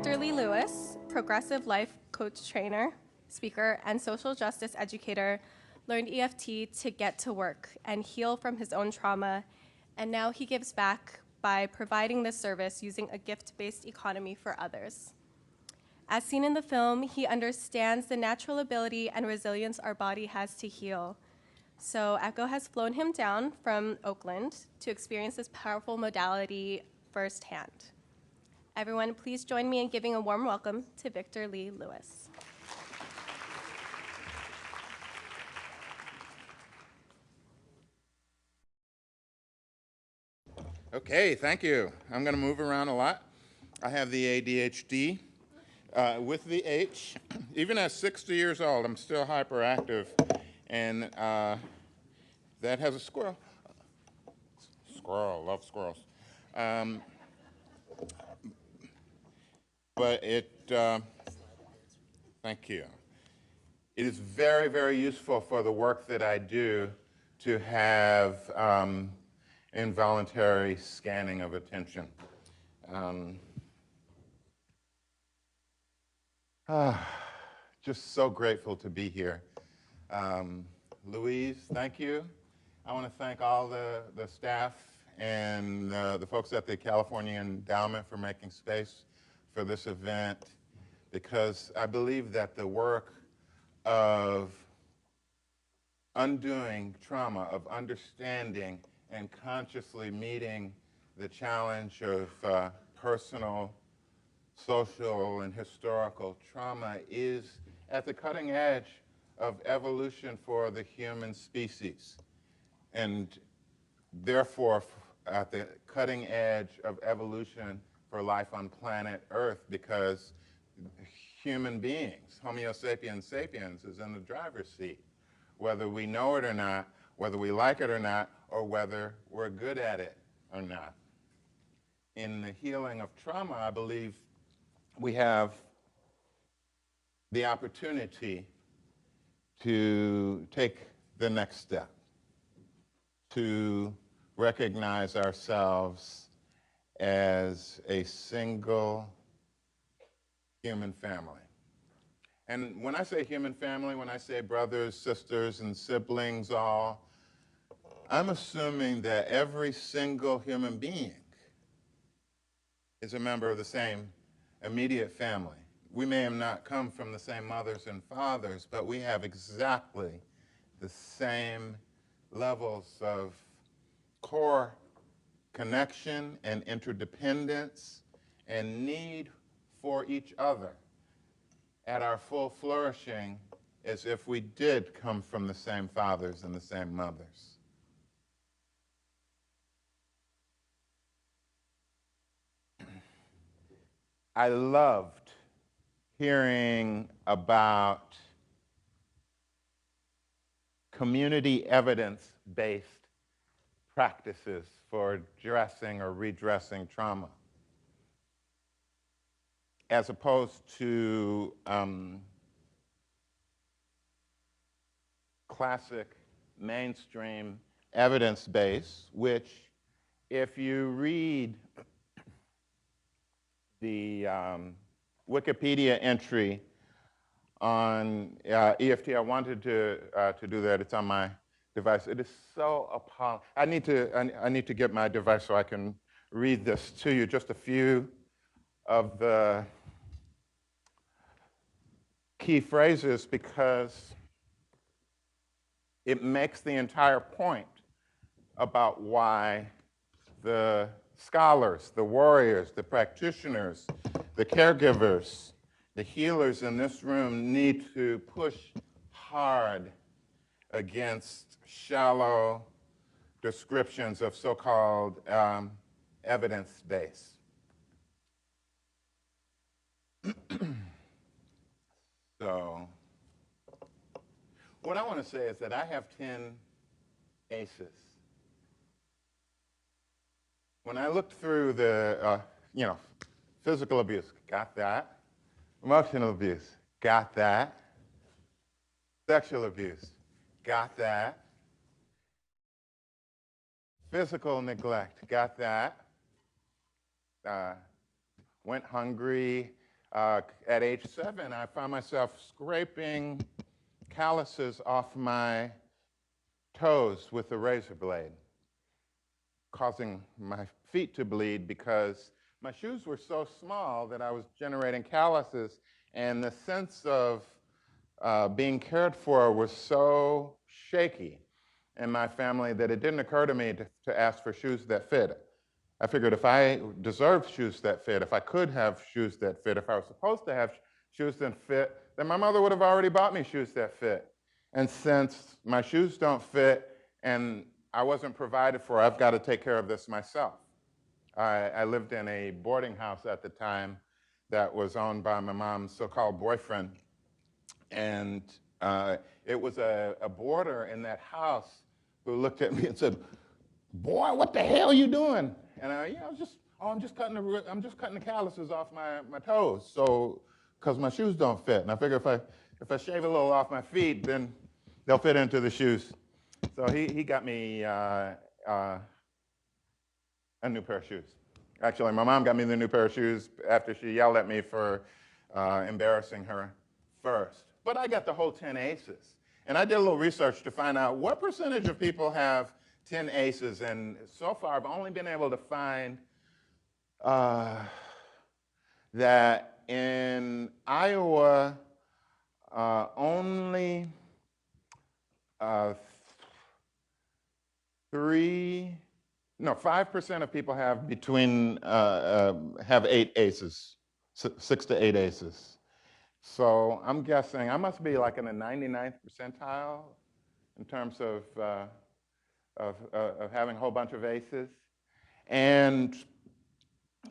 Victor Lee Lewis, progressive life coach trainer, speaker, and social justice educator, learned EFT to get to work and heal from his own trauma, and now he gives back by providing this service using a gift-based economy for others. As seen in the film, he understands the natural ability and resilience our body has to heal. So Echo has flown him down from Oakland to experience this powerful modality firsthand. Everyone, please join me in giving a warm welcome to Victor Lee Lewis. Okay, thank you. I'm going to move around a lot. I have the ADHD with the H. Even at 60 years old, I'm still hyperactive, and that has a squirrel. Squirrel, love squirrels. But thank you. It is very, very useful for the work that I do to have involuntary scanning of attention. Just so grateful to be here. Louise, thank you. I want to thank all the staff and the folks at the California Endowment for making space for this event, because I believe that the work of undoing trauma, of understanding and consciously meeting the challenge of personal, social, and historical trauma is at the cutting edge of evolution for the human species, and therefore at the cutting edge of evolution for life on planet Earth, because human beings, Homo sapiens sapiens, is in the driver's seat, whether we know it or not, whether we like it or not, or whether we're good at it or not. In the healing of trauma, I believe we have the opportunity to take the next step, to recognize ourselves as a single human family. And when I say human family, when I say brothers, sisters, and siblings all, I'm assuming that every single human being is a member of the same immediate family. We may have not come from the same mothers and fathers, but we have exactly the same levels of core connection and interdependence and need for each other at our full flourishing, as if we did come from the same fathers and the same mothers. I loved hearing about community evidence-based practices for addressing or redressing trauma, as opposed to classic mainstream evidence-based, which, if you read the Wikipedia entry on EFT, I wanted to do that. It's on my device. It is so appalling. I need to get my device so I can read this to you. Just a few of the key phrases, because it makes the entire point about why the scholars, the warriors, the practitioners, the caregivers, the healers in this room need to push hard against shallow descriptions of so-called evidence-based. So what I want to say is that I have 10 ACEs. When I looked through the, physical abuse, got that. Emotional abuse, got that. Sexual abuse, got that. Physical neglect, got that. Went hungry, At age 7, I found myself scraping calluses off my toes with a razor blade, causing my feet to bleed because my shoes were so small that I was generating calluses, and the sense of being cared for was so shaky in my family that it didn't occur to me to ask for shoes that fit. I figured if I deserved shoes that fit, if I could have shoes that fit, if I was supposed to have shoes that fit, then my mother would have already bought me shoes that fit. And since my shoes don't fit and I wasn't provided for, I've got to take care of this myself. I lived in a boarding house at the time that was owned by my mom's so-called boyfriend. And it was a boarder in that house who looked at me and said, "Boy, what the hell are you doing?" And I'm just cutting the calluses off my toes, so because my shoes don't fit. And I figure if I shave a little off my feet, then they'll fit into the shoes. So he got me a new pair of shoes. Actually, my mom got me the new pair of shoes after she yelled at me for embarrassing her first. But I got the whole 10 aces. And I did a little research to find out what percentage of people have 10 aces. And so far, I've only been able to find that in Iowa, only 5% of people have have 8 aces, 6 to 8 aces. So I'm guessing I must be like in the 99th percentile in terms of having a whole bunch of aces. And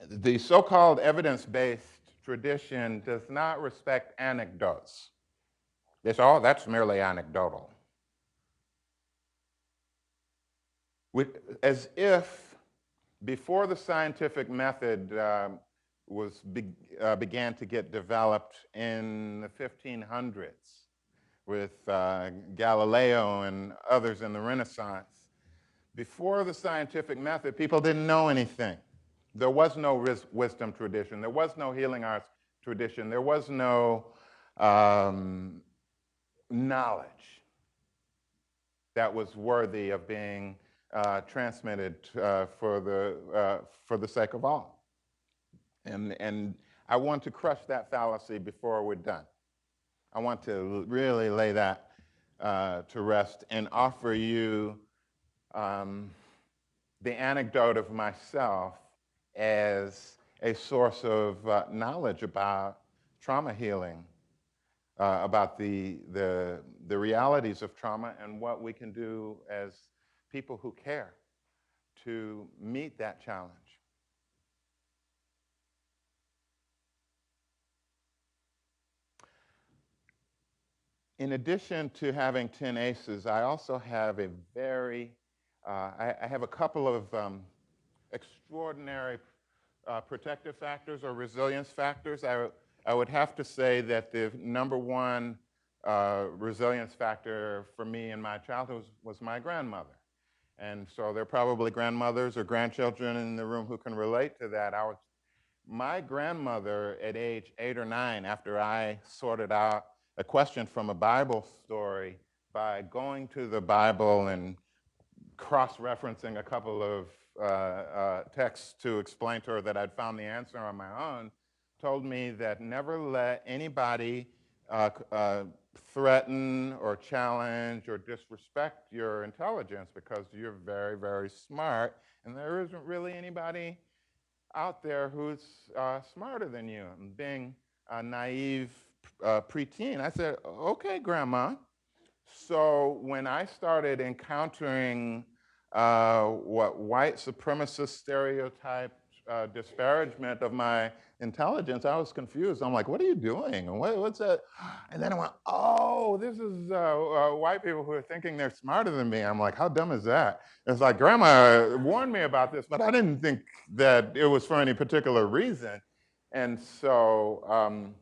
the so-called evidence-based tradition does not respect anecdotes. That's merely anecdotal. As if before the scientific method began to get developed in the 1500s with Galileo and others in the Renaissance. Before the scientific method, people didn't know anything. There was no wisdom tradition. There was no healing arts tradition. There was no knowledge that was worthy of being transmitted for the sake of all. And I want to crush that fallacy before we're done. I want to really lay that to rest and offer you the anecdote of myself as a source of knowledge about trauma healing, about the realities of trauma and what we can do as people who care to meet that challenge. In addition to having 10 aces, I also have a I have a couple of extraordinary protective factors or resilience factors. I would have to say that the number one resilience factor for me in my childhood was my grandmother. And so there are probably grandmothers or grandchildren in the room who can relate to that. My grandmother at age 8 or 9, after I sorted out a question from a Bible story by going to the Bible and cross-referencing a couple of texts to explain to her that I'd found the answer on my own, told me that never let anybody threaten or challenge or disrespect your intelligence because you're very, very smart, and there isn't really anybody out there who's smarter than you. And being a naive preteen, I said, "Okay, Grandma." So when I started encountering what white supremacist stereotype disparagement of my intelligence, I was confused. I'm like, "What are you doing? What's that?" And then I went, "Oh, this is white people who are thinking they're smarter than me." I'm like, "How dumb is that?" It's like, Grandma warned me about this, but I didn't think that it was for any particular reason. And so,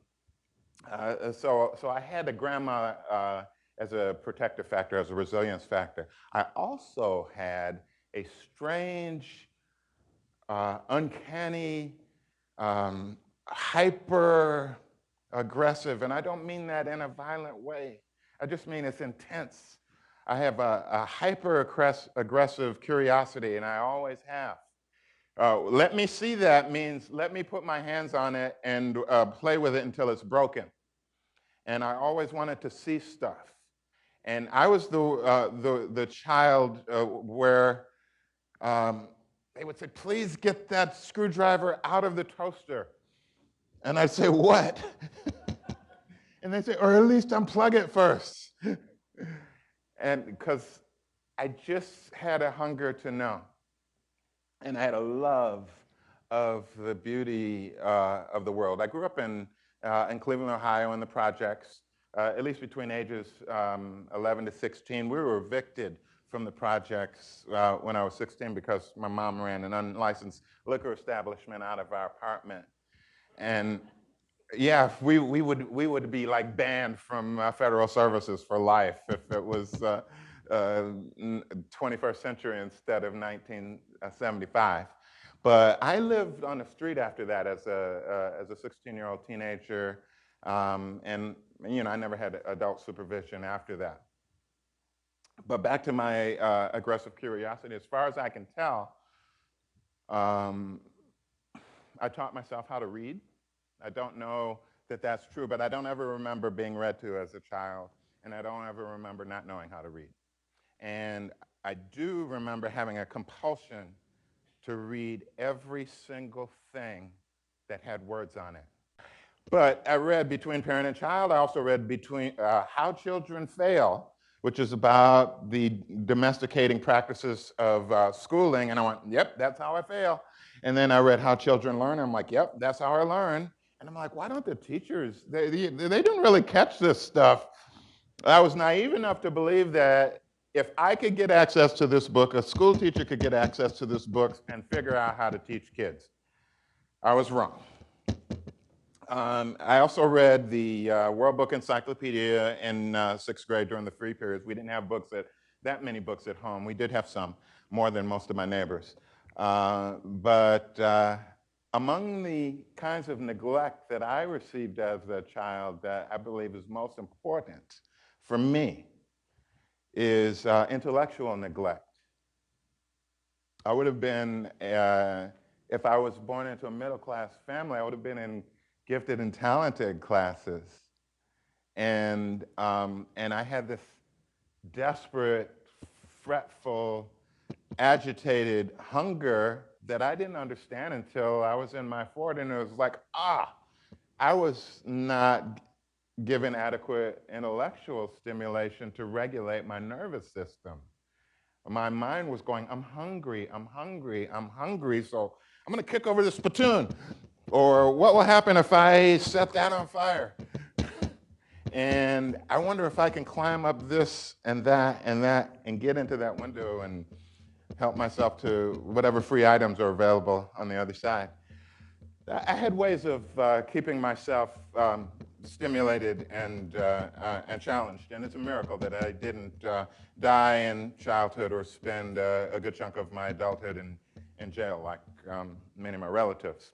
so I had a grandma as a protective factor, as a resilience factor. I also had a strange, uncanny hyper aggressive, and I don't mean that in a violent way. I just mean it's intense. I have a hyper aggressive curiosity, and I always have. Let me see that means let me put my hands on it and play with it until it's broken. And I always wanted to see stuff. And I was the child where they would say, please get that screwdriver out of the toaster. And I'd say, what? And they'd say, or at least unplug it first. And because I just had a hunger to know. And I had a love of the beauty of the world. I grew up in Cleveland, Ohio, in the projects, at least between ages 11 to 16. We were evicted from the projects when I was 16 because my mom ran an unlicensed liquor establishment out of our apartment. And yeah, we would be like banned from federal services for life if it was 21st century instead of 1975. But I lived on the street after that as a 16-year-old teenager, and I never had adult supervision after that. But back to my aggressive curiosity, as far as I can tell, I taught myself how to read. I don't know that that's true, but I don't ever remember being read to as a child, and I don't ever remember not knowing how to read. And I do remember having a compulsion to read every single thing that had words on it. But I read Between Parent and Child. I also read How Children Fail, which is about the domesticating practices of schooling. And I went, yep, that's how I fail. And then I read How Children Learn. I'm like, yep, that's how I learn. And I'm like, why don't the teachers, they didn't really catch this stuff. I was naive enough to believe that if I could get access to this book, a school teacher could get access to this book and figure out how to teach kids. I was wrong. I also read the World Book Encyclopedia in 6th grade during the free periods. We didn't have that many books at home. We did have some, more than most of my neighbors. But among the kinds of neglect that I received as a child that I believe is most important for me is intellectual neglect. I would have been, if I was born into a middle-class family, I would have been in gifted and talented classes. And I had this desperate, fretful, agitated hunger that I didn't understand until I was in my 40s, and it was like, I was not given adequate intellectual stimulation to regulate my nervous system. My mind was going, I'm hungry, I'm hungry, I'm hungry, so I'm gonna kick over this spittoon. Or what will happen if I set that on fire? And I wonder if I can climb up this and that and get into that window and help myself to whatever free items are available on the other side. I had ways of keeping myself stimulated and challenged, and it's a miracle that I didn't die in childhood or spend a good chunk of my adulthood in jail like many of my relatives.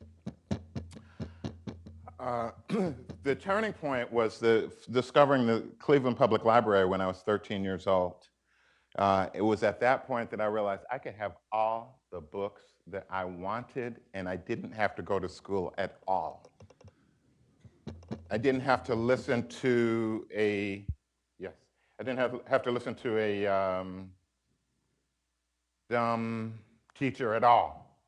The turning point was discovering the Cleveland Public Library when I was 13 years old. It was at that point that I realized I could have all the books that I wanted, and I didn't have to go to school at all. I didn't have to listen to a dumb teacher at all.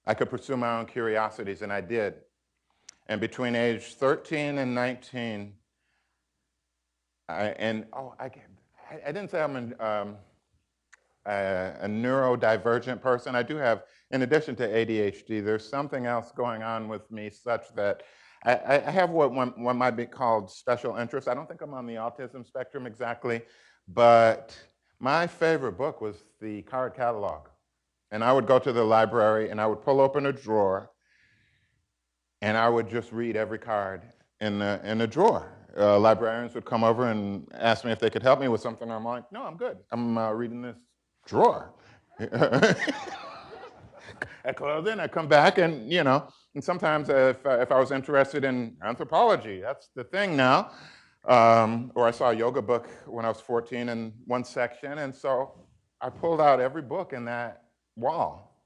I could pursue my own curiosities, and I did. And between age 13 and 19, I didn't say I'm a neurodivergent person. I do have, in addition to ADHD, there's something else going on with me such that I have what one might be called special interests. I don't think I'm on the autism spectrum exactly, but my favorite book was the card catalog. And I would go to the library and I would pull open a drawer and I would just read every card in the drawer. Librarians would come over and ask me if they could help me with something. I'm like, no, I'm good. I'm reading this drawer. I close it, I come back, and And sometimes if I was interested in anthropology, that's the thing now, or I saw a yoga book when I was 14 in one section, and so I pulled out every book in that wall.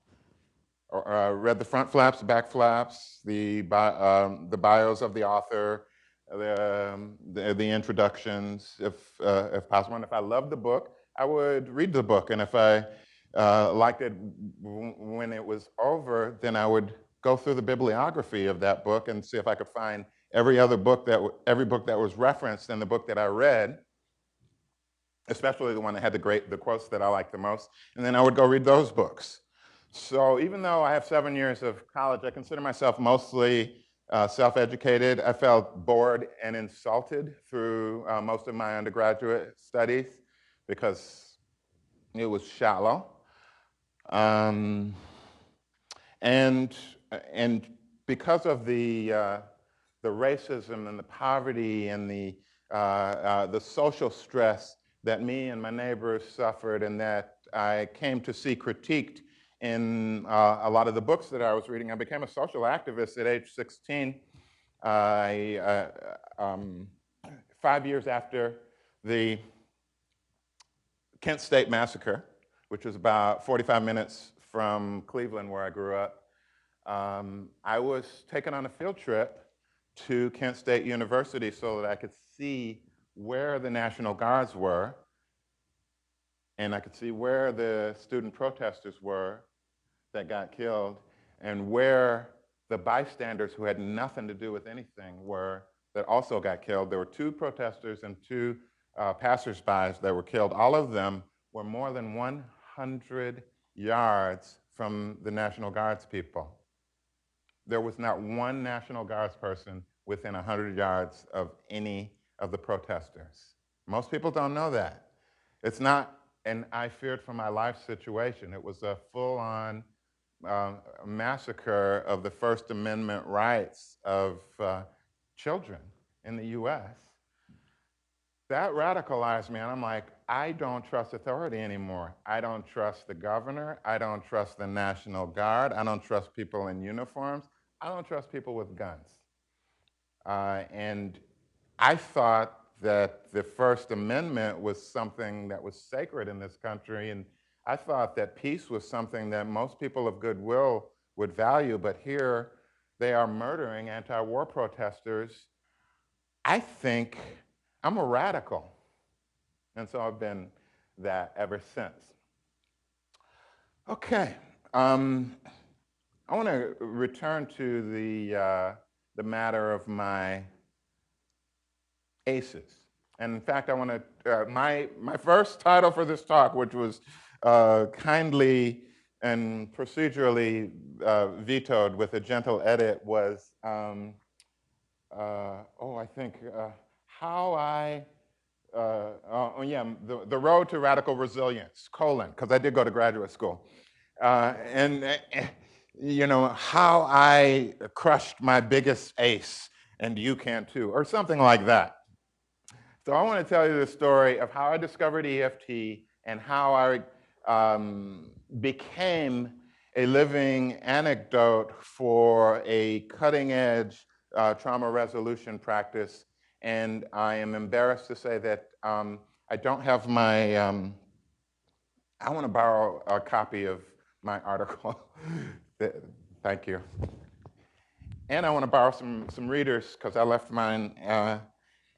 Read the front flaps, the back flaps, the bios of the author, the introductions, if possible. And if I loved the book, I would read the book. And if I liked it when it was over, then I would go through the bibliography of that book and see if I could find every book that was referenced in the book that I read, especially the one that had the quotes that I liked the most. And then I would go read those books. So even though I have 7 years of college, I consider myself mostly self-educated. I felt bored and insulted through most of my undergraduate studies because it was shallow. And because of the racism and the poverty and the social stress that me and my neighbors suffered and that I came to see critiqued in a lot of the books that I was reading, I became a social activist at age 16. 5 years after the Kent State Massacre, which was about 45 minutes from Cleveland, where I grew up, I was taken on a field trip to Kent State University so that I could see where the National Guards were, and I could see where the student protesters were that got killed, and where the bystanders who had nothing to do with anything were that also got killed. There were 2 protesters and 2 passersby that were killed. All of them were more than 100 yards from the National Guards people. There was not one National Guards person within 100 yards of any of the protesters. Most people don't know that. It's not an I feared for my life situation. It was a full-on massacre of the First Amendment rights of children in the US. That radicalized me, and I'm like, I don't trust authority anymore. I don't trust the governor. I don't trust the National Guard. I don't trust people in uniforms. I don't trust people with guns. And I thought that the First Amendment was something that was sacred in this country, and I thought that peace was something that most people of goodwill would value, but here they are murdering anti-war protesters. I think I'm a radical, and so I've been that ever since. Okay, I want to return to the matter of my ACEs. And in fact, I want to, my first title for this talk, which was kindly and procedurally vetoed with a gentle edit, was, I think, how I, the road to radical resilience, because I did go to graduate school. You know, how I crushed my biggest ace, and you can too, or something like that. So I want to tell you the story of how I discovered EFT and how I became a living anecdote for a cutting-edge trauma resolution practice. And I am embarrassed to say that I don't have my, I want to borrow a copy of my article. Thank you. And I want to borrow some readers, because I left mine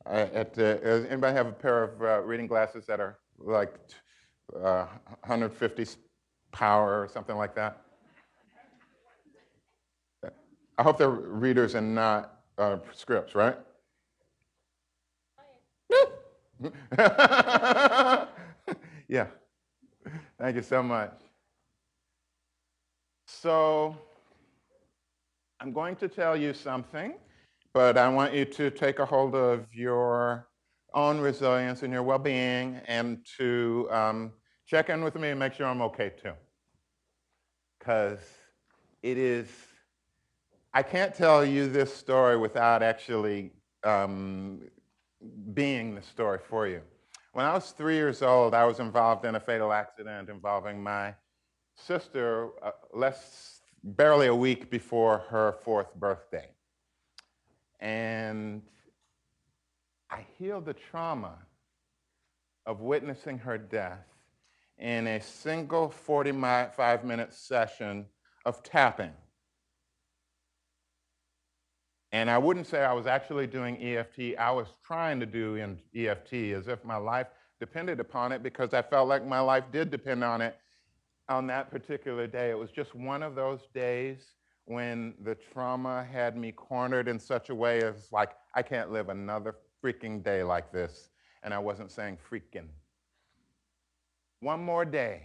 anybody have a pair of reading glasses that are like 150 power or something like that? I hope they're readers and not scripts, right? Yeah, thank you so much. So I'm going to tell you something, but I want you to take a hold of your own resilience and your well-being, and to check in with me and make sure I'm okay too. Because it is, I can't tell you this story without actually being the story for you. When I was 3 years old, I was involved in a fatal accident involving my sister, less barely a week before her 4th birthday. And I healed the trauma of witnessing her death in a single 45-minute session of tapping. And I wouldn't say I was actually doing EFT. I was trying to do EFT as if my life depended upon it, because I felt like my life did depend on it on that particular day. It was just one of those days when the trauma had me cornered in such a way as like, I can't live another freaking day like this. And I wasn't saying freaking. One more day.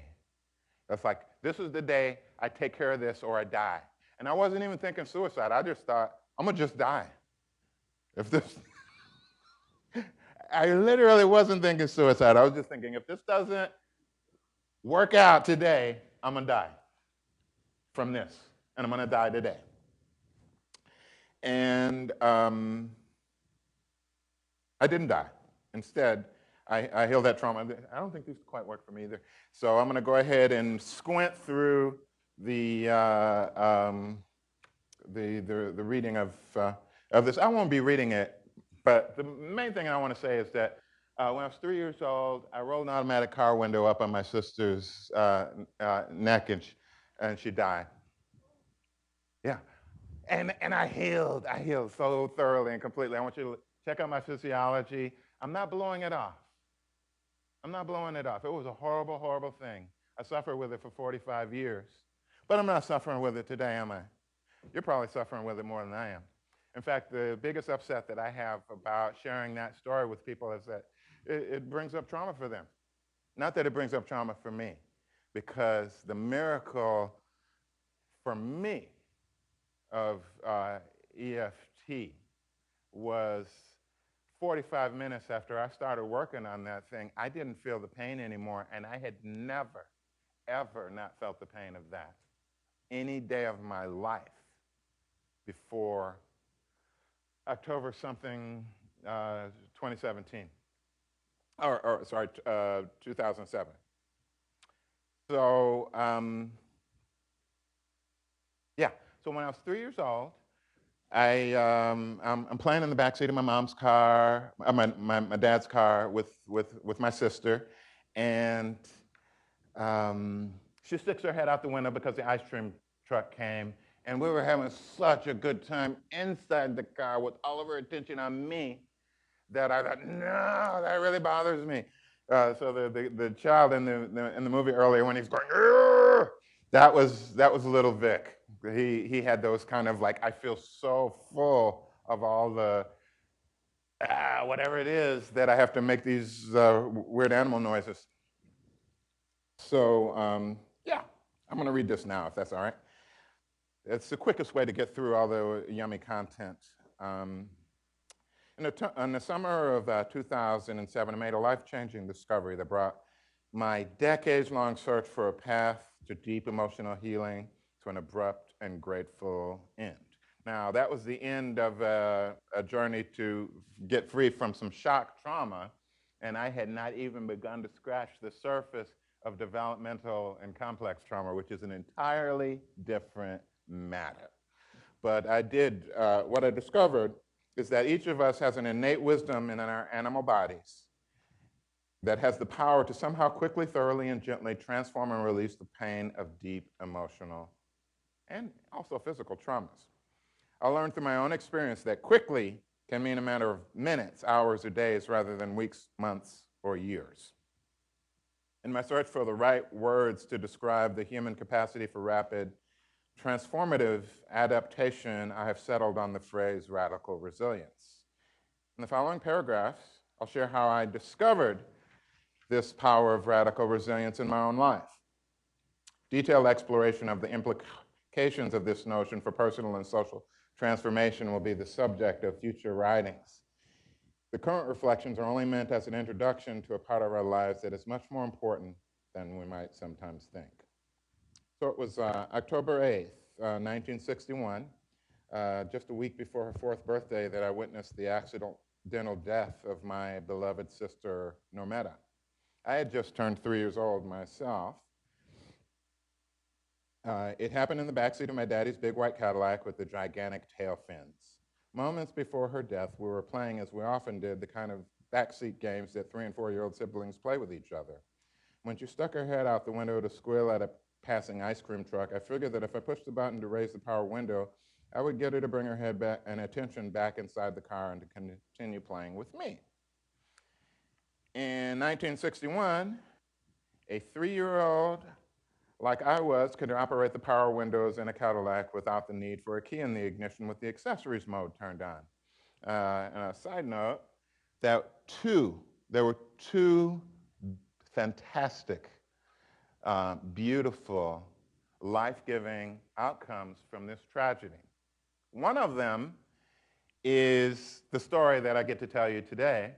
It's like, this is the day I take care of this or I die. And I wasn't even thinking suicide. I just thought, I'm gonna just die. If this, I literally wasn't thinking suicide. I was just thinking, if this doesn't work out today, I'm gonna die from this, and I'm gonna die today. And I didn't die. Instead, I healed that trauma. I don't think these quite work for me either. So I'm gonna go ahead and squint through the reading of this. I won't be reading it, but the main thing I want to say is that when I was 3 years old, I rolled an automatic car window up on my sister's neck, and she died. Yeah, and I healed so thoroughly and completely. I want you to check out my physiology. I'm not blowing it off. I'm not blowing it off. It was a horrible, horrible thing. I suffered with it for 45 years, but I'm not suffering with it today, am I? You're probably suffering with it more than I am. In fact, the biggest upset that I have about sharing that story with people is that it brings up trauma for them. Not that it brings up trauma for me, because the miracle for me of EFT was 45 minutes after I started working on that thing. I didn't feel the pain anymore, and I had never, ever not felt the pain of that any day of my life before October something 2017, or sorry, 2007. So yeah, so when I was 3 years old, I'm playing in the backseat of my mom's car, my dad's car with my sister, and she sticks her head out the window because the ice cream truck came, and we were having such a good time inside the car with all of her attention on me that I thought, no, that really bothers me. So the child in the movie earlier, when he's going, "Arr!" that was little Vic. He had those kind of like, I feel so full of all the whatever it is that I have to make these weird animal noises. So yeah, I'm going to read this now, if that's all right. It's the quickest way to get through all the yummy content. In the summer of 2007, I made a life-changing discovery that brought my decades-long search for a path to deep emotional healing to an abrupt and grateful end. Now, that was the end of a journey to get free from some shock trauma, and I had not even begun to scratch the surface of developmental and complex trauma, which is an entirely different matter. But I did, what I discovered is that each of us has an innate wisdom in our animal bodies that has the power to somehow quickly, thoroughly, and gently transform and release the pain of deep emotional and also physical traumas. I learned through my own experience that quickly can mean a matter of minutes, hours, or days rather than weeks, months, or years. In my search for the right words to describe the human capacity for rapid transformative adaptation, I have settled on the phrase radical resilience. In the following paragraphs, I'll share how I discovered this power of radical resilience in my own life. Detailed exploration of the implications of this notion for personal and social transformation will be the subject of future writings. The current reflections are only meant as an introduction to a part of our lives that is much more important than we might sometimes think. So it was October 8th, 1961, just a week before her 4th birthday, that I witnessed the accidental death of my beloved sister, Normetta. I had just turned 3 years old myself. It happened in the backseat of my daddy's big white Cadillac with the gigantic tail fins. Moments before her death, we were playing, as we often did, the kind of backseat games that 3- and 4-year-old siblings play with each other. When she stuck her head out the window to squeal at a passing ice cream truck, I figured that if I pushed the button to raise the power window, I would get her to bring her head back and attention back inside the car and to continue playing with me. In 1961, a 3-year-old like I was could operate the power windows in a Cadillac without the need for a key in the ignition with the accessories mode turned on. And a side note, there were two fantastic, beautiful, life-giving outcomes from this tragedy. One of them is the story that I get to tell you today.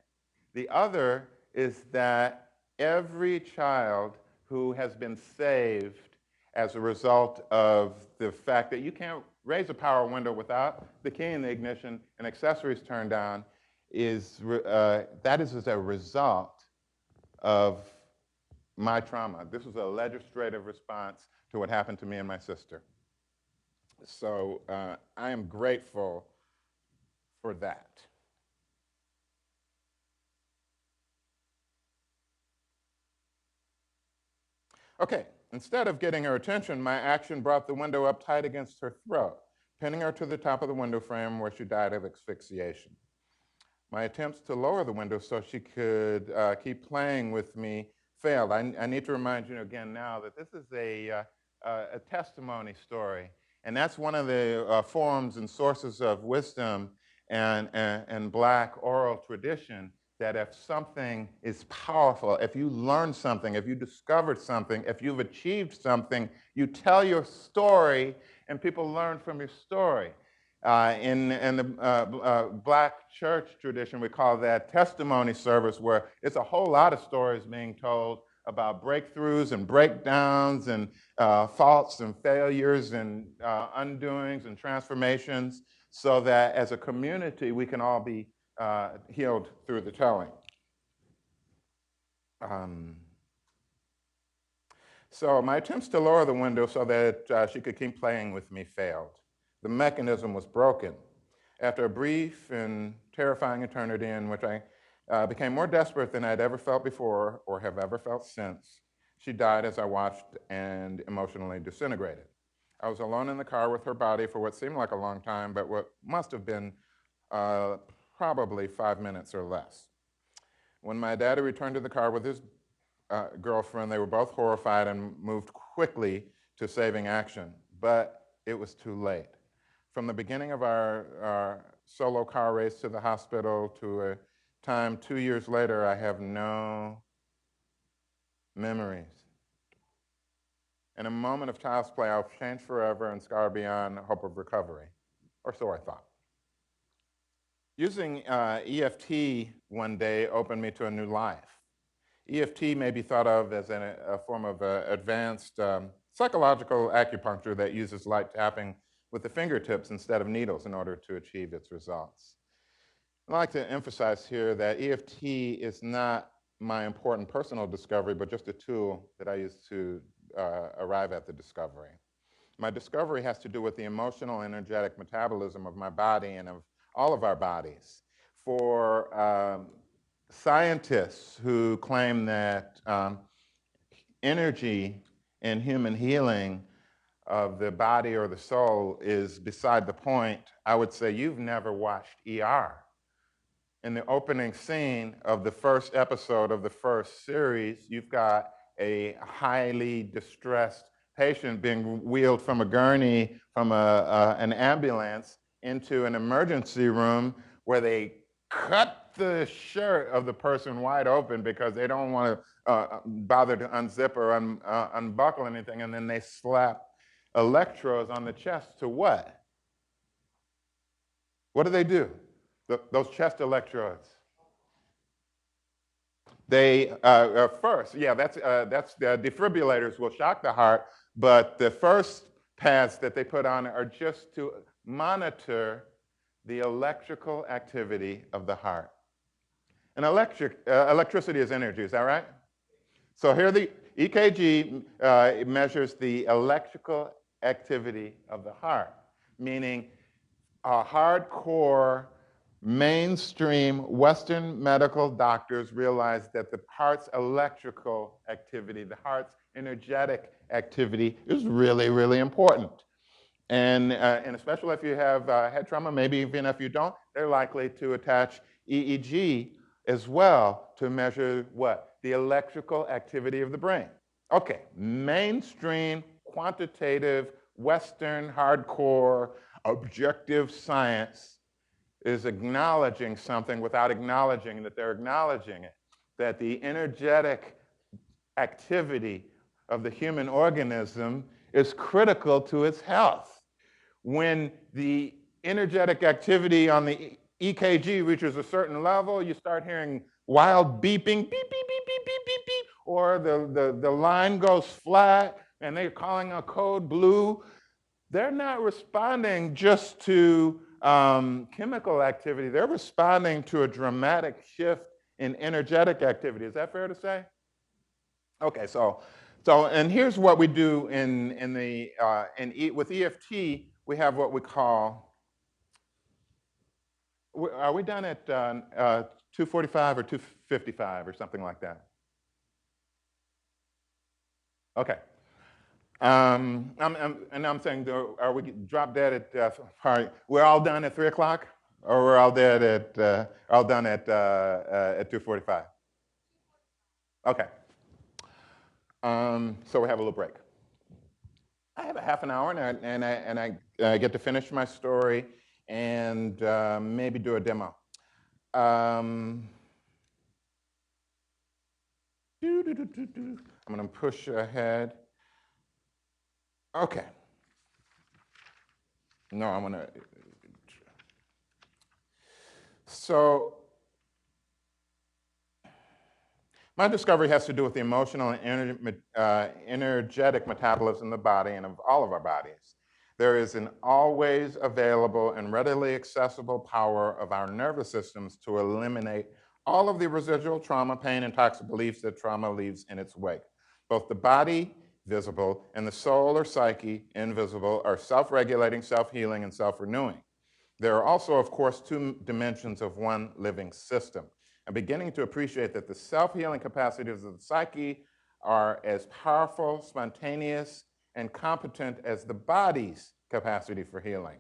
The other is that every child who has been saved as a result of the fact that you can't raise a power window without the key in the ignition and accessories turned on that is as a result of my trauma. This was a legislative response to what happened to me and my sister. So I am grateful for that. Okay, instead of getting her attention, my action brought the window up tight against her throat, pinning her to the top of the window frame where she died of asphyxiation. My attempts to lower the window so she could keep playing with me failed. I need to remind you again now that this is a testimony story, and that's one of the forms and sources of wisdom and Black oral tradition, that if something is powerful, if you learn something, if you discovered something, if you've achieved something, you tell your story and people learn from your story. In the Black church tradition, we call that testimony service, where it's a whole lot of stories being told about breakthroughs and breakdowns and faults and failures and undoings and transformations, so that as a community we can all be healed through the telling. So my attempts to lower the window so that she could keep playing with me failed. The mechanism was broken. After a brief and terrifying eternity in which I became more desperate than I'd ever felt before or have ever felt since, she died as I watched and emotionally disintegrated. I was alone in the car with her body for what seemed like a long time, but what must have been probably 5 minutes or less. When my daddy returned to the car with his girlfriend, they were both horrified and moved quickly to saving action, but it was too late. From the beginning of our solo car race to the hospital to a time 2 years later, I have no memories. In a moment of child's play, I'll change forever and scar beyond hope of recovery, or so I thought. Using EFT one day opened me to a new life. EFT may be thought of as a form of advanced psychological acupuncture that uses light tapping with the fingertips instead of needles in order to achieve its results. I'd like to emphasize here that EFT is not my important personal discovery, but just a tool that I use to arrive at the discovery. My discovery has to do with the emotional, energetic metabolism of my body and of all of our bodies. For scientists who claim that energy in human healing of the body or the soul is beside the point, I would say you've never watched ER. In the opening scene of the first episode of the first series, you've got a highly distressed patient being wheeled from a gurney from an ambulance into an emergency room where they cut the shirt of the person wide open because they don't want to bother to unzip or unbuckle anything, and then they slap electrodes on the chest to what? What do? Those chest electrodes. They first, yeah, that's the defibrillators will shock the heart, but the first pads that they put on are just to monitor the electrical activity of the heart. And electricity is energy, is that right? So here the EKG measures the electrical activity of the heart, meaning hardcore mainstream Western medical doctors realize that the heart's electrical activity, the heart's energetic activity is really, really important. And especially if you have head trauma, maybe even if you don't, they're likely to attach EEG as well to measure what? The electrical activity of the brain. Okay, mainstream, quantitative, Western, hardcore, objective science is acknowledging something without acknowledging that they're acknowledging it, that the energetic activity of the human organism is critical to its health. When the energetic activity on the EKG reaches a certain level, you start hearing wild beeping, beep, beep, beep, beep, beep, beep, beep, or the line goes flat and they're calling a code blue. They're not responding just to chemical activity. They're responding to a dramatic shift in energetic activity. Is that fair to say? Okay, and here's what we do with EFT. We have what we call. Are we done at 2:45 or 2:55 or something like that? Okay. I'm saying, are we drop dead at? We're all done at 3 o'clock, or we're all dead at all done at 2:45. Okay. So we have a little break. I have a half an hour, and I get to finish my story and maybe do a demo. I'm going to push ahead. Okay. No, I'm going to. So my discovery has to do with the emotional and energetic metabolism of the body and of all of our bodies. There is an always available and readily accessible power of our nervous systems to eliminate all of the residual trauma, pain, and toxic beliefs that trauma leaves in its wake. Both the body, visible, and the soul or psyche, invisible, are self-regulating, self-healing, and self-renewing. There are also, of course, two dimensions of one living system. I'm beginning to appreciate that the self-healing capacities of the psyche are as powerful, spontaneous, and competent as the body's capacity for healing.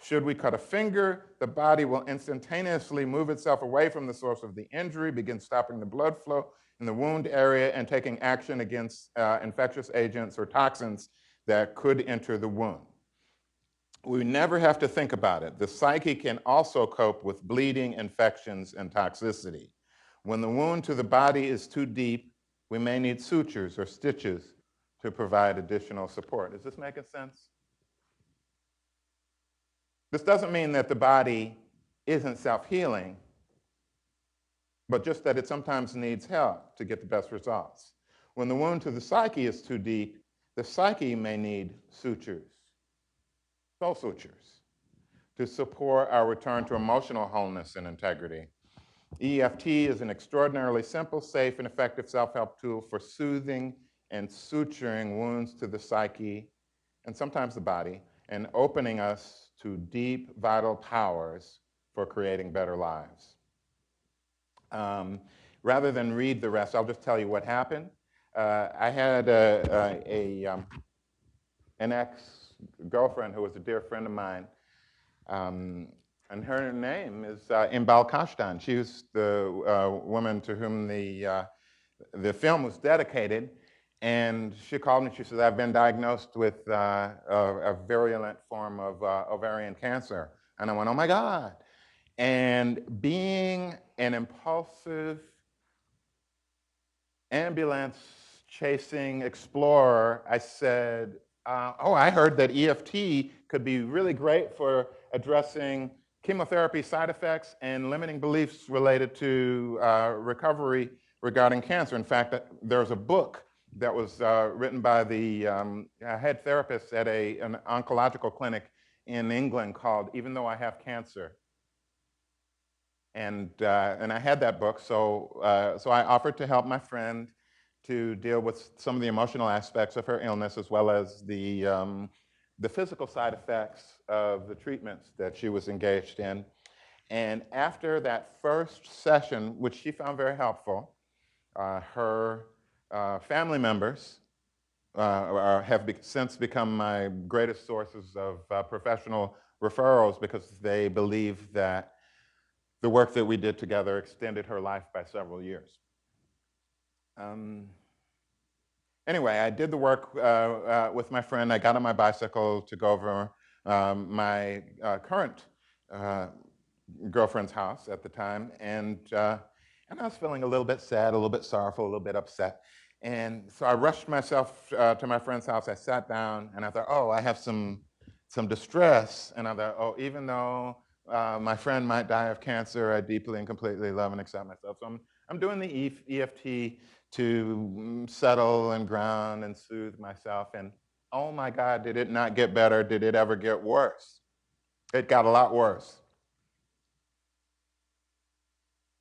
Should we cut a finger, the body will instantaneously move itself away from the source of the injury, begin stopping the blood flow in the wound area, and taking action against infectious agents or toxins that could enter the wound. We never have to think about it. The psyche can also cope with bleeding, infections, and toxicity. When the wound to the body is too deep, we may need sutures or stitches to provide additional support. Is this making sense? This doesn't mean that the body isn't self-healing, but just that it sometimes needs help to get the best results. When the wound to the psyche is too deep, the psyche may need sutures, soul sutures, to support our return to emotional wholeness and integrity. EFT is an extraordinarily simple, safe, and effective self-help tool for soothing and suturing wounds to the psyche and sometimes the body, and opening us to deep, vital powers for creating better lives. Rather than read the rest, I'll just tell you what happened. I had an ex-girlfriend who was a dear friend of mine, and her name is Imbal Kashtan. She was the woman to whom the film was dedicated. And she called me, she said, I've been diagnosed with a virulent form of ovarian cancer. And I went, oh my God. And being an impulsive, ambulance-chasing explorer, I said, oh, I heard that EFT could be really great for addressing chemotherapy side effects and limiting beliefs related to recovery regarding cancer. In fact, there's a book that was written by the head therapist at an oncological clinic in England called Even Though I Have Cancer. And I had that book, so I offered to help my friend to deal with some of the emotional aspects of her illness, as well as the the physical side effects of the treatments that she was engaged in. And after that first session, which she found very helpful, her family members have since become my greatest sources of professional referrals because they believe that the work that we did together extended her life by several years. Anyway, I did the work with my friend. I got on my bicycle to go over my current girlfriend's house at the time, and I was feeling a little bit sad, a little bit sorrowful, a little bit upset. And so I rushed myself to my friend's house. I sat down, and I thought, oh, I have some distress. And I thought, oh, even though my friend might die of cancer, I deeply and completely love and accept myself. So I'm doing the EFT to settle and ground and soothe myself. And oh my God, did it not get better? Did it ever get worse? It got a lot worse.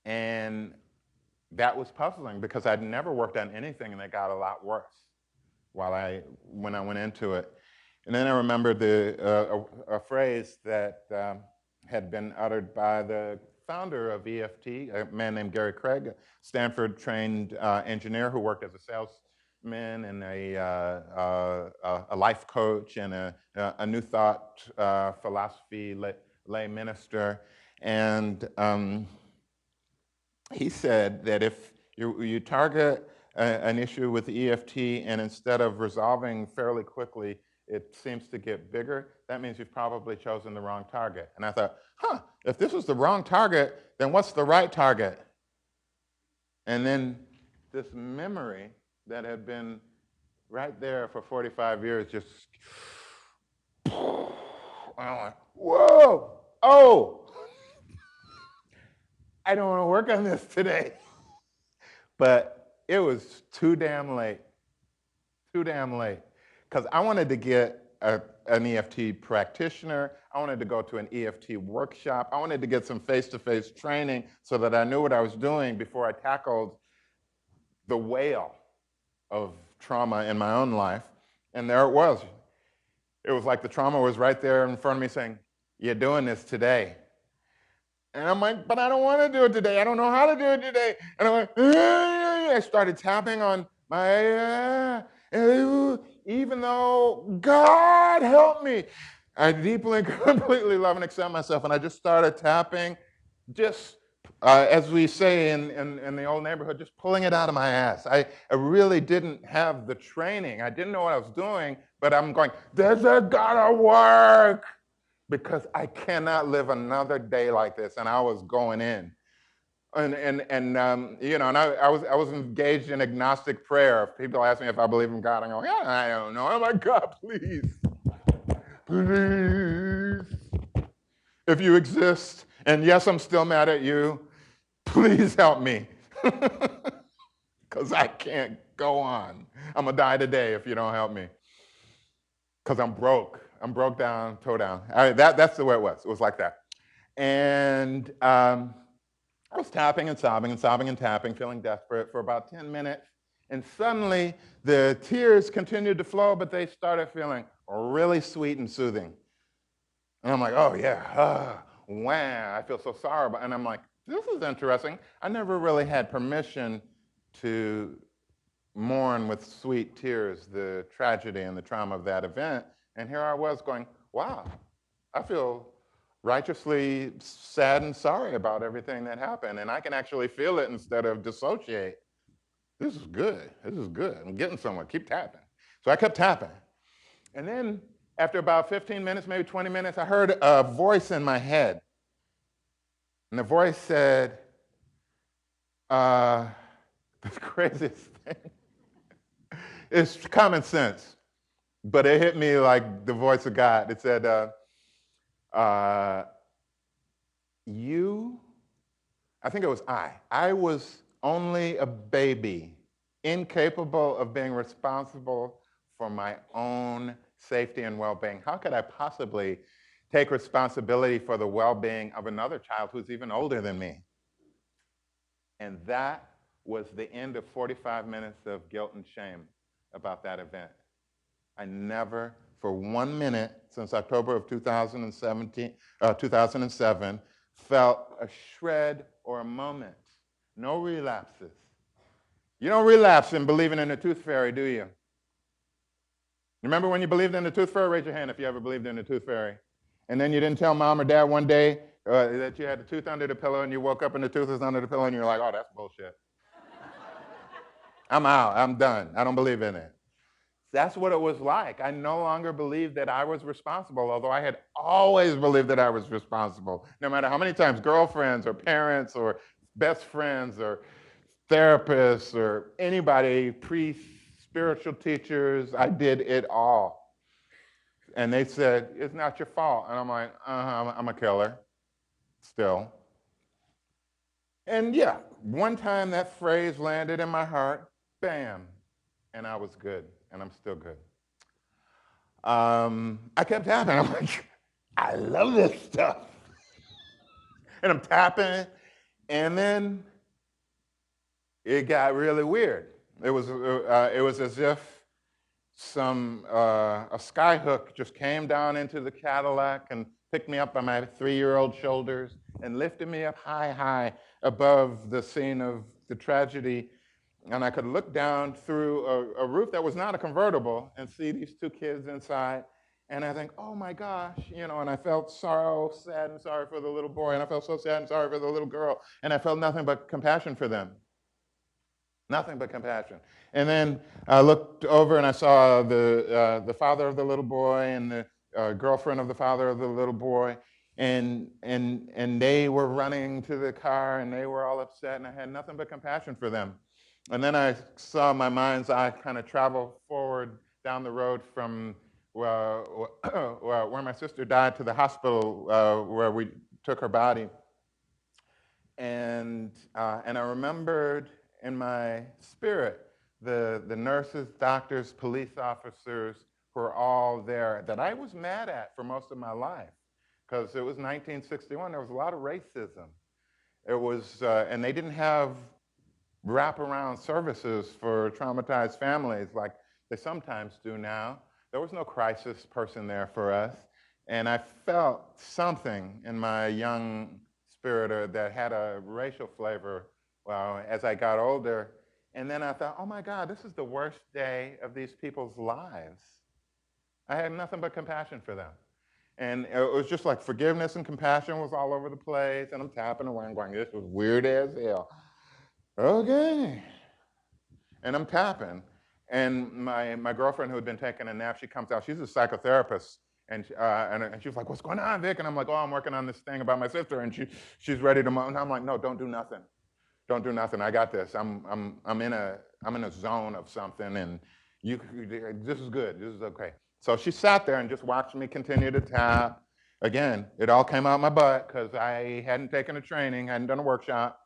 And that was puzzling because I'd never worked on anything that got a lot worse when I went into it. And then I remembered a phrase that had been uttered by the founder of EFT, a man named Gary Craig, a Stanford-trained engineer who worked as a salesman and a life coach and a New Thought philosophy lay minister. And he said that if you target an issue with EFT and instead of resolving fairly quickly, it seems to get bigger, that means you've probably chosen the wrong target. And I thought, if this was the wrong target, then what's the right target? And then this memory that had been right there for 45 years just, and I'm like, whoa, oh, I don't want to work on this today. But it was too damn late, because I wanted to get an EFT practitioner. I wanted to go to an EFT workshop. I wanted to get some face-to-face training so that I knew what I was doing before I tackled the whale of trauma in my own life. And there it was. It was like the trauma was right there in front of me saying, you're doing this today. And I'm like, but I don't want to do it today. I don't know how to do it today. And I'm like, I started tapping on my, even though God help me, I deeply and completely love and accept myself. And I just started tapping, just as we say in the old neighborhood, just pulling it out of my ass. I really didn't have the training. I didn't know what I was doing, but I'm going, this has gotta work, because I cannot live another day like this. And I was going in. And I was engaged in agnostic prayer. If people ask me if I believe in God, I go, yeah, I don't know. I'm like, God, please, please. If you exist, and yes, I'm still mad at you, please help me. Because I can't go on. I'm going to die today if you don't help me. Because I'm broke. I'm broke down, toe down. That's the way it was. It was like that. And I was tapping and sobbing and sobbing and tapping, feeling desperate for about 10 minutes. And suddenly, the tears continued to flow, but they started feeling really sweet and soothing. And I'm like, oh, yeah. Wow. I feel so sorry. And I'm like, this is interesting. I never really had permission to mourn with sweet tears the tragedy and the trauma of that event. And here I was going, wow, I feel righteously sad and sorry about everything that happened. And I can actually feel it instead of dissociate. This is good. This is good. I'm getting somewhere. Keep tapping. So I kept tapping. And then after about 15 minutes, maybe 20 minutes, I heard a voice in my head. And the voice said, the craziest thing. It's common sense, but it hit me like the voice of God. It said, I think it was I was only a baby, incapable of being responsible for my own safety and well-being. How could I possibly take responsibility for the well-being of another child who's even older than me? And that was the end of 45 minutes of guilt and shame about that event. I never for 1 minute since October of 2007 felt a shred or a moment. No relapses. You don't relapse in believing in the tooth fairy, do you? Remember when you believed in the tooth fairy? Raise your hand if you ever believed in the tooth fairy. And then you didn't tell mom or dad one day that you had a tooth under the pillow and you woke up and the tooth was under the pillow and you're like, oh, that's bullshit. I'm out. I'm done. I don't believe in it. That's what it was like. I no longer believed that I was responsible, although I had always believed that I was responsible. No matter how many times girlfriends or parents or best friends or therapists or anybody, priests, spiritual teachers, I did it all. And they said, it's not your fault. And I'm like, I'm a killer still. And yeah, one time that phrase landed in my heart, bam, and I was good, and I'm still good. I kept tapping. I'm like, I love this stuff. And I'm tapping, and then it got really weird. It was as if a sky hook just came down into the Cadillac and picked me up by my 3-year-old shoulders and lifted me up high, high above the scene of the tragedy. And I could look down through a roof that was not a convertible and see these 2 kids inside. And I think, oh my gosh, and I felt so sad and sorry for the little boy, and I felt so sad and sorry for the little girl, and I felt nothing but compassion for them. Nothing but compassion. And then I looked over and I saw the father of the little boy and the girlfriend of the father of the little boy, and they were running to the car and they were all upset, and I had nothing but compassion for them. And then I saw my mind's eye kind of travel forward down the road from where my sister died to the hospital where we took her body. And I remembered in my spirit the nurses, doctors, police officers who were all there that I was mad at for most of my life, because it was 1961. There was a lot of racism. It was, and they didn't have wraparound services for traumatized families like they sometimes do now. There was no crisis person there for us. And I felt something in my young spirit that had a racial flavor as I got older. And then I thought, oh my God, this is the worst day of these people's lives. I had nothing but compassion for them. And it was just like forgiveness and compassion was all over the place. And I'm tapping away and going, this was weird as hell. Okay. And I'm tapping. And my girlfriend who had been taking a nap, she comes out. She's a psychotherapist. And she was like, what's going on, Vic? And I'm like, oh, I'm working on this thing about my sister. And she's ready to, and I'm like, no, don't do nothing. Don't do nothing. I got this. I'm in a zone of something, and this is good. This is okay. So she sat there and just watched me continue to tap. Again, it all came out my butt because I hadn't taken a training, hadn't done a workshop.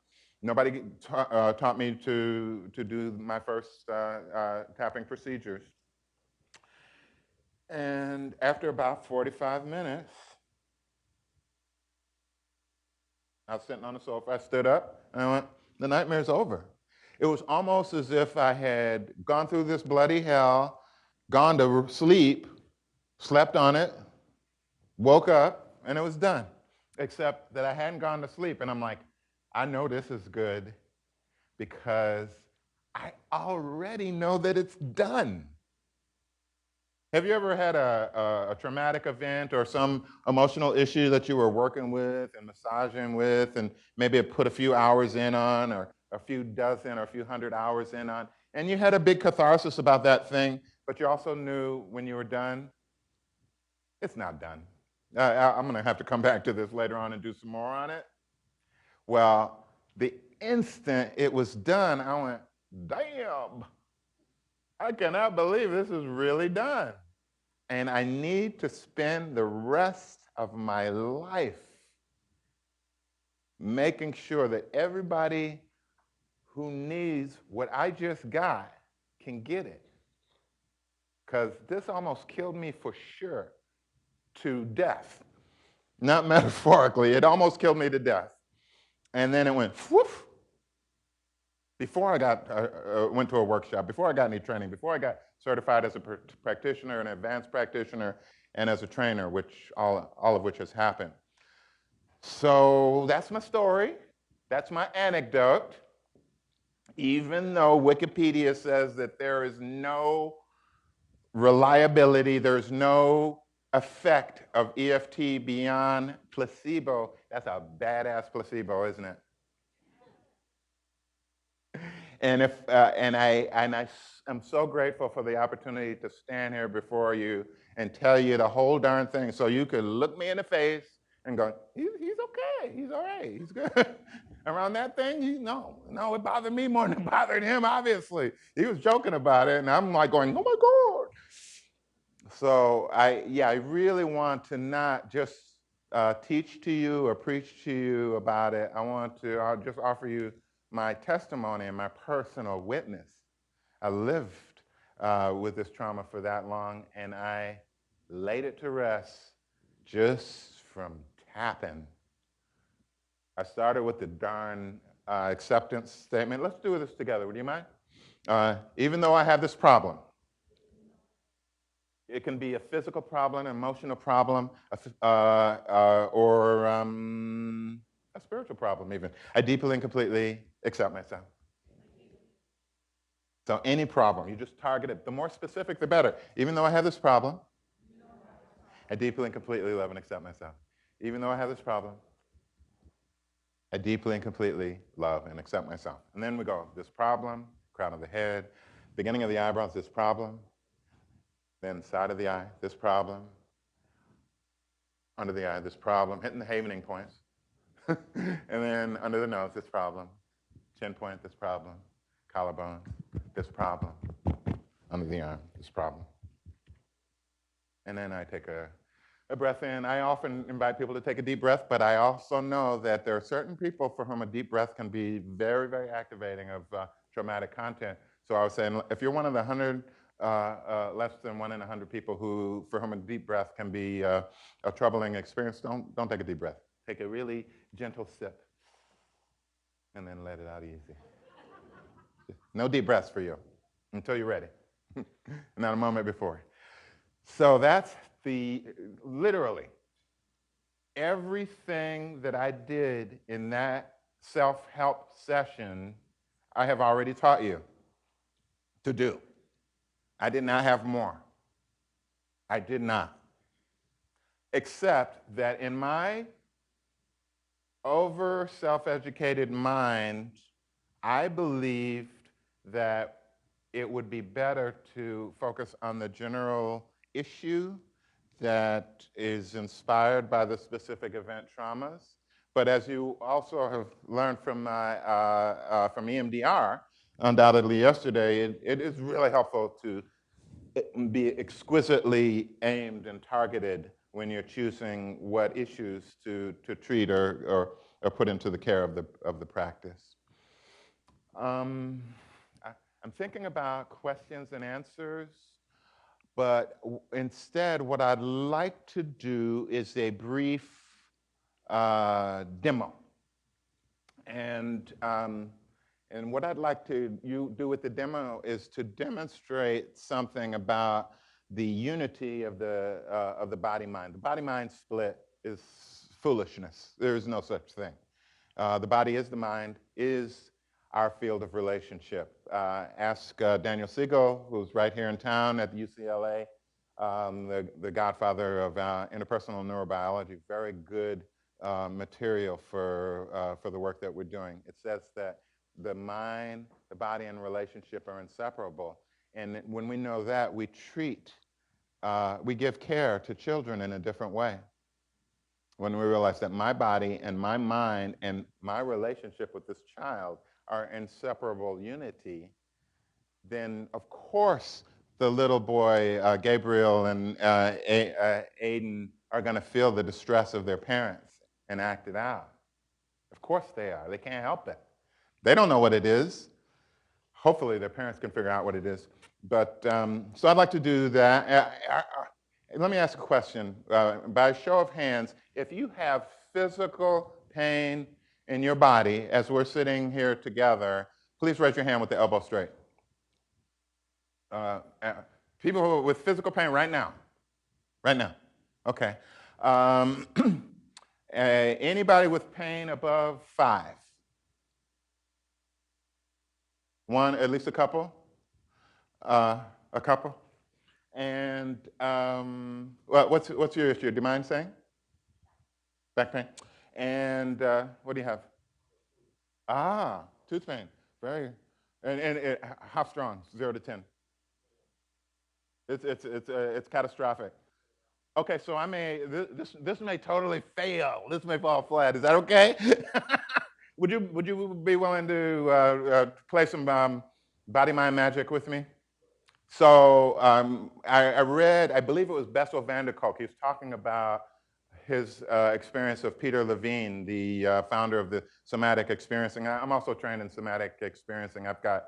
Nobody taught me to do my first tapping procedures. And after about 45 minutes, I was sitting on the sofa. I stood up and I went, the nightmare's over. It was almost as if I had gone through this bloody hell, gone to sleep, slept on it, woke up, and it was done. Except that I hadn't gone to sleep. And I'm like, I know this is good because I already know that it's done. Have you ever had a traumatic event or some emotional issue that you were working with and massaging with, and maybe it put a few hours in on, or a few dozen or a few hundred hours in on, and you had a big catharsis about that thing, but you also knew when you were done, it's not done. I'm going to have to come back to this later on and do some more on it. Well, the instant it was done, I went, damn, I cannot believe this is really done. And I need to spend the rest of my life making sure that everybody who needs what I just got can get it. Because this almost killed me for sure to death. Not metaphorically, it almost killed me to death. And then it went, whoof. before I went to a workshop, before I got any training, before I got certified as a practitioner, an advanced practitioner, and as a trainer, which all of which has happened. So that's my story. That's my anecdote. Even though Wikipedia says that there is no reliability, there's no effect of EFT beyond placebo. That's a badass placebo, isn't it? And I'm so grateful for the opportunity to stand here before you and tell you the whole darn thing, so you could look me in the face and go, he's okay, he's all right, he's good. Around that thing, no, it bothered me more than it bothered him. Obviously, he was joking about it, and I'm like going, oh my God. So I really want to not just teach to you or preach to you about it. I'll just offer you my testimony and my personal witness. I lived with this trauma for that long, and I laid it to rest just from tapping. I started with the darn acceptance statement. Let's do this together, would you mind? Even though I have this problem, it can be a physical problem, an emotional problem, or a spiritual problem even. I deeply and completely accept myself. So any problem, you just target it. The more specific, the better. Even though I have this problem, I deeply and completely love and accept myself. Even though I have this problem, I deeply and completely love and accept myself. And then we go, this problem, crown of the head, beginning of the eyebrows, this problem, then side of the eye, this problem, under the eye, this problem, hitting the havening points. And then under the nose, this problem, chin point, this problem, collarbone, this problem, under the arm, this problem. And then I take a breath in. I often invite people to take a deep breath, but I also know that there are certain people for whom a deep breath can be very, very activating of traumatic content. So I was saying, if you're one of the 100, less than 1 in 100 people for whom a deep breath can be a troubling experience, don't take a deep breath. Take a really gentle sip, and then let it out easy. No deep breaths for you until you're ready, not a moment before. So that's literally everything that I did in that self-help session, I have already taught you to do. I did not have more. I did not. Except that in my over self-educated mind, I believed that it would be better to focus on the general issue that is inspired by the specific event traumas. But as you also have learned from EMDR, undoubtedly yesterday, it is really helpful to be exquisitely aimed and targeted when you're choosing what issues to treat or put into the care of the practice. I'm thinking about questions and answers, but instead what I'd like to do is a brief demo. And what I'd like to do with the demo is to demonstrate something about the unity of the body-mind. The body-mind split is foolishness. There is no such thing. The body is the mind, is our field of relationship. Ask Daniel Siegel, who's right here in town at the UCLA, the godfather of interpersonal neurobiology. Very good material for the work that we're doing. It says that the mind, the body, and relationship are inseparable. And when we know that, we we give care to children in a different way. When we realize that my body and my mind and my relationship with this child are inseparable unity, then of course the little boy, Gabriel and Aiden, are going to feel the distress of their parents and act it out. Of course they are. They can't help it. They don't know what it is. Hopefully their parents can figure out what it is. But so I'd like to do that. Let me ask a question. By a show of hands, if you have physical pain in your body as we're sitting here together, Please raise your hand with the elbow straight. People with physical pain right now. Right now. Okay. Anybody with pain above 5? One, at least a couple? A couple? And what's your issue? Do you mind saying? Back pain. And what do you have? Tooth pain. Very. And how strong? 0 to 10. It's catastrophic. Okay, so this may totally fail. This may fall flat. Is that okay? Would you be willing to play some body mind magic with me? So I read, I believe it was Bessel van der Kolk. He was talking about his experience of Peter Levine, the founder of the somatic experiencing. I'm also trained in somatic experiencing. I've got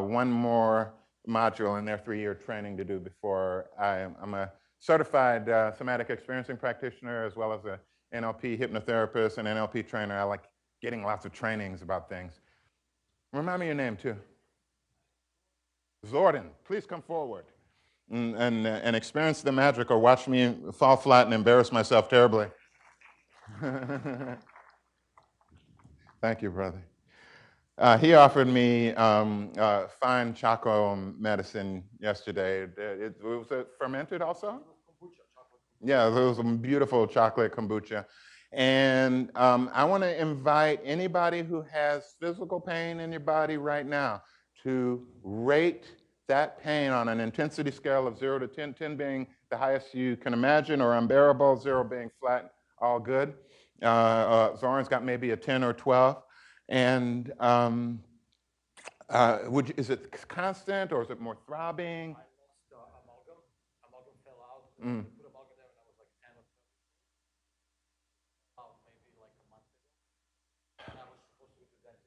one more module in their 3-year training to do before I'm a certified somatic experiencing practitioner, as well as a NLP hypnotherapist and NLP trainer. I like getting lots of trainings about things. Remind me your name too. Zordon, please come forward and experience the magic, or watch me fall flat and embarrass myself terribly. Thank you, brother. He offered me fine choco medicine yesterday. Was it fermented also? Yeah, it was some beautiful chocolate kombucha. And I want to invite anybody who has physical pain in your body right now to rate that pain on an intensity scale of 0 to 10, 10 being the highest you can imagine or unbearable, 0 being flat, all good. Zoran's got maybe a 10 or 12. And is it constant or is it more throbbing? I lost amalgam. Amalgam fell out. Put amalgam there when I was like 10 or 12. Maybe like a month ago. And I was supposed to go to the dentist.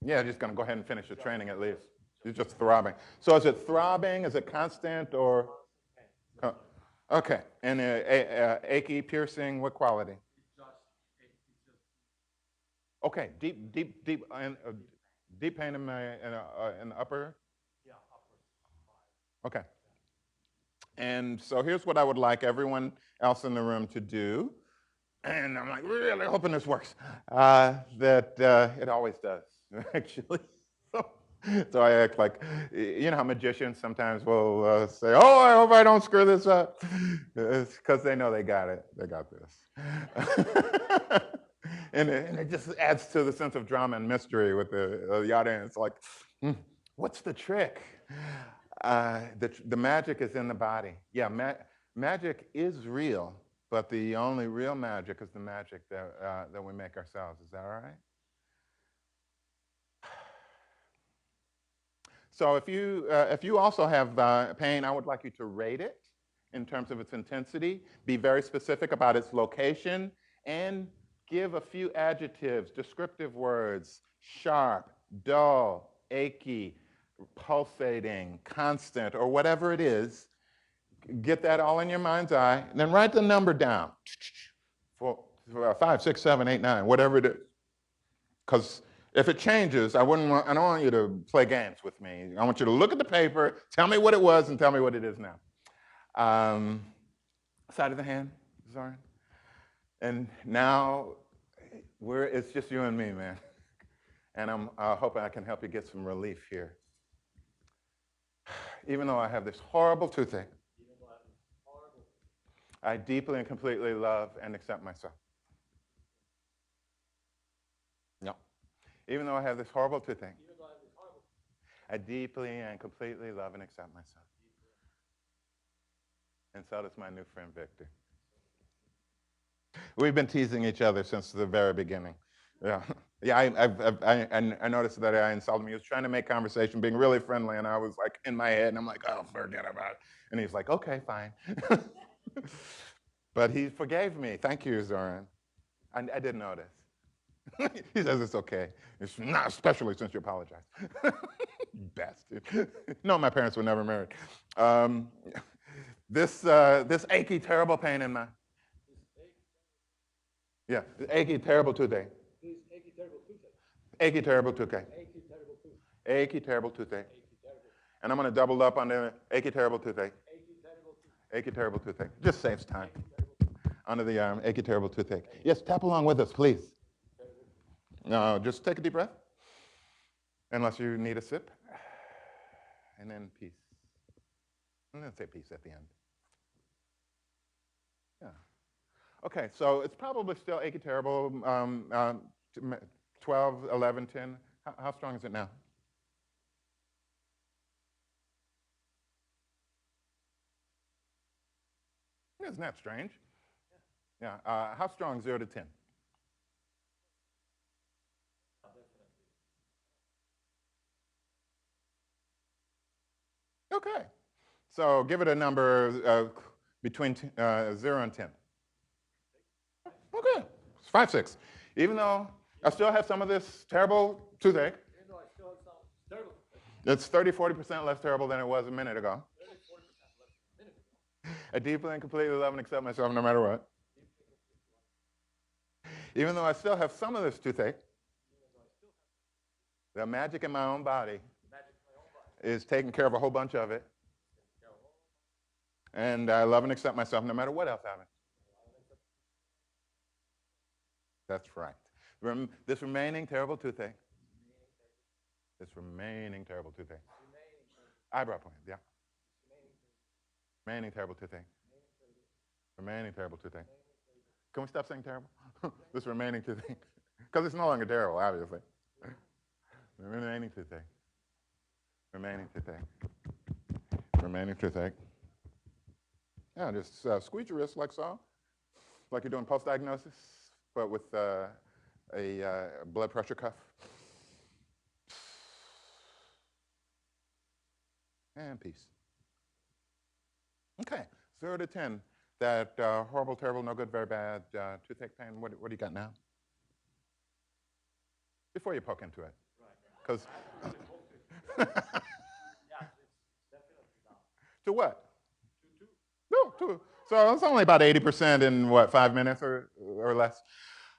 Yeah, just going to go ahead and finish the training at least. It's just throbbing. So is it throbbing? Is it constant or? Okay. And achy, piercing, what quality? Okay, deep pain in the upper? Yeah, upper. Okay. And so here's what I would like everyone else in the room to do. And I'm like really hoping this works. It always does, actually. So I act like, you know how magicians sometimes will say, oh, I hope I don't screw this up. It's because they know they got it. They got this. And it just adds to the sense of drama and mystery with the audience. Like, what's the trick? The magic is in the body. Yeah, magic is real, but the only real magic is the magic that we make ourselves. Is that all right? So if you also have pain, I would like you to rate it in terms of its intensity, be very specific about its location, and give a few adjectives, descriptive words: sharp, dull, achy, pulsating, constant, or whatever it is. Get that all in your mind's eye, and then write the number down. For 5, 6, 7, 8, 9, whatever it is. Because if it changes, I don't want you to play games with me. I want you to look at the paper, tell me what it was, and tell me what it is now. Side of the hand, Zoran. And now it's just you and me, man. And I'm hoping I can help you get some relief here. Even though I have this horrible toothache, I deeply and completely love and accept myself. No. Even though I have this horrible toothache, I deeply and completely love and accept myself. And so does my new friend, Victor. We've been teasing each other since the very beginning. Yeah, I noticed that I insulted him. He was trying to make conversation, being really friendly, and I was like in my head, and I'm like, oh, forget about it. And he's like, okay, fine. But he forgave me. Thank you, Zoran. I didn't notice. He says it's okay. It's not, especially since you apologized. Bastard. No, my parents were never married. This achy, terrible pain in my. Yeah, achy, terrible toothache. Achy, terrible toothache. Achy, terrible toothache. Achy, terrible tooth. Achy, terrible toothache. Achy, terrible. And I'm going to double up on the achy, terrible toothache. Achy, terrible tooth. Achy, terrible toothache. Just saves time. Achy, terrible tooth. Under the arm, achy, terrible toothache. Yes, tap along with us, please. Terrible. No, just take a deep breath. Unless you need a sip. And then peace. I'm going to say peace at the end. Yeah. Okay, so it's probably still achy, terrible, 12, 11, 10. How strong is it now? Isn't that strange? Yeah. How strong, 0 to 10? Okay. So give it a number between 0 and 10. Okay. It's 5, 6. Even though I still have some of this terrible toothache, Even though I still have some terrible. it's 30, 40% less terrible than it was a minute ago. 30, 40% less than a minute ago. I deeply and completely love and accept myself no matter what. Even though I still have some of this toothache, the magic in my own body is taking care of a whole bunch of it. And I love and accept myself no matter what else happens. That's right. This remaining terrible toothache. This remaining terrible toothache. Eyebrow point, yeah. Remaining terrible toothache. Remaining terrible toothache. Can we stop saying terrible? This remaining toothache. Because it's no longer terrible, obviously. Remaining toothache. Remaining toothache. Remaining toothache. Yeah, just squeeze your wrist like so. Like you're doing post-diagnosis, but with a blood pressure cuff. And peace. Okay, 0 to 10. That horrible, terrible, no good, very bad toothache pain, what do you got now? Before you poke into it. Because Yeah, it's definitely down. to what? 2, 2. No, so it's only about 80% in what, 5 minutes or less.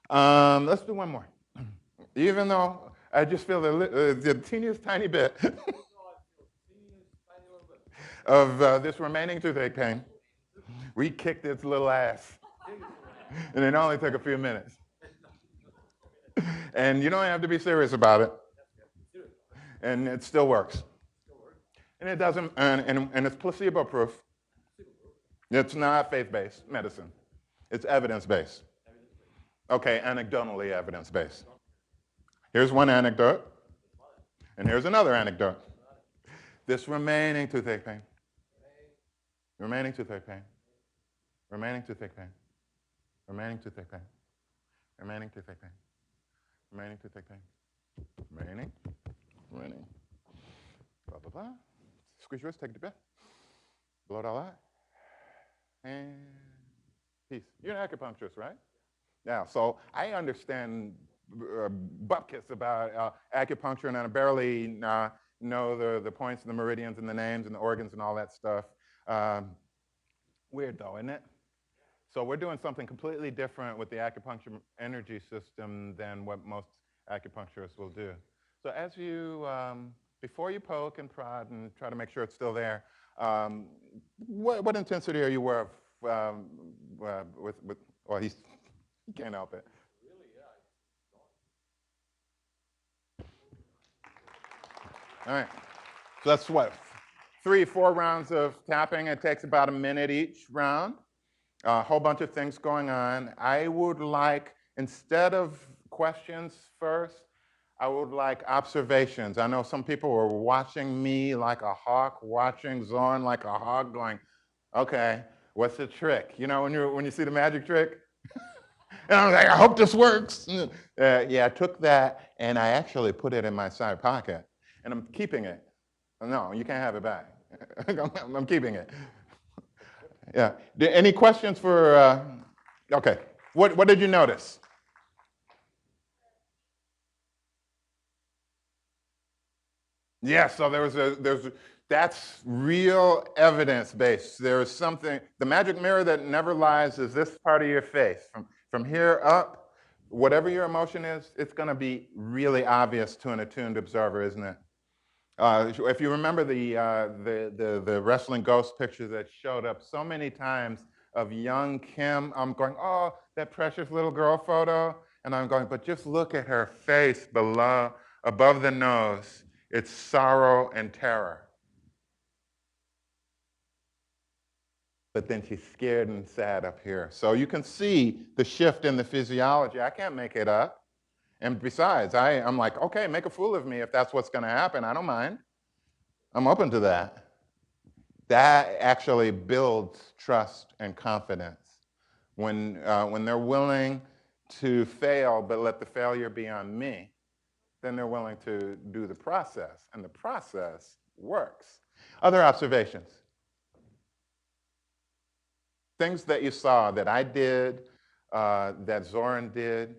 Let's do one more. Even though I just feel the teeniest tiny bit of this remaining toothache pain, we kicked its little ass. And it only took a few minutes. And you don't have to be serious about it. And it still works. And it doesn't, and it's placebo proof. It's not faith-based medicine. It's evidence-based. Okay, anecdotally evidence-based. Here's one anecdote. And here's another anecdote. This remaining toothache pain. Remaining toothache pain. Remaining toothache pain. Remaining toothache pain. Remaining toothache pain. Remaining toothache pain. Remaining. Remaining. Blah, blah, blah. Squeeze your wrist, take a deep breath. Blow it all out. And peace. You're an acupuncturist, right? Yeah, so I understand bupkis about acupuncture, and I barely know the points and the meridians and the names and the organs and all that stuff. Weird though, isn't it? So we're doing something completely different with the acupuncture energy system than what most acupuncturists will do. So as you, before you poke and prod and try to make sure it's still there, what intensity are you aware of with well, he can't help it. Really, yeah. All right, so that's what, 3, 4 rounds of tapping. It takes about a minute each round. A whole bunch of things going on. I would like, instead of questions first, I would like observations. I know some people were watching me like a hawk, watching Zorn like a hawk, going, okay, what's the trick? You know, when you see the magic trick? And I was like, I hope this works. Yeah, I took that and I actually put it in my side pocket. And I'm keeping it. No, you can't have it back. I'm keeping it. Yeah. Any questions for, okay. What did you notice? Yeah, so that's real evidence-based. There is something, the magic mirror that never lies is this part of your face. From here up, Whatever your emotion is, it's going to be really obvious to an attuned observer, isn't it? If you remember the wrestling ghost picture that showed up so many times of young Kim, I'm going, oh, that precious little girl photo. And I'm going, but just look at her face below, above the nose. It's sorrow and terror. But then she's scared and sad up here. So you can see the shift in the physiology. I can't make it up. And besides, I'm like, okay, make a fool of me if that's what's going to happen. I don't mind. I'm open to that. That actually builds trust and confidence. When they're willing to fail, but let the failure be on me, then they're willing to do the process, and the process works. Other observations? Things that you saw that I did, that Zoran did.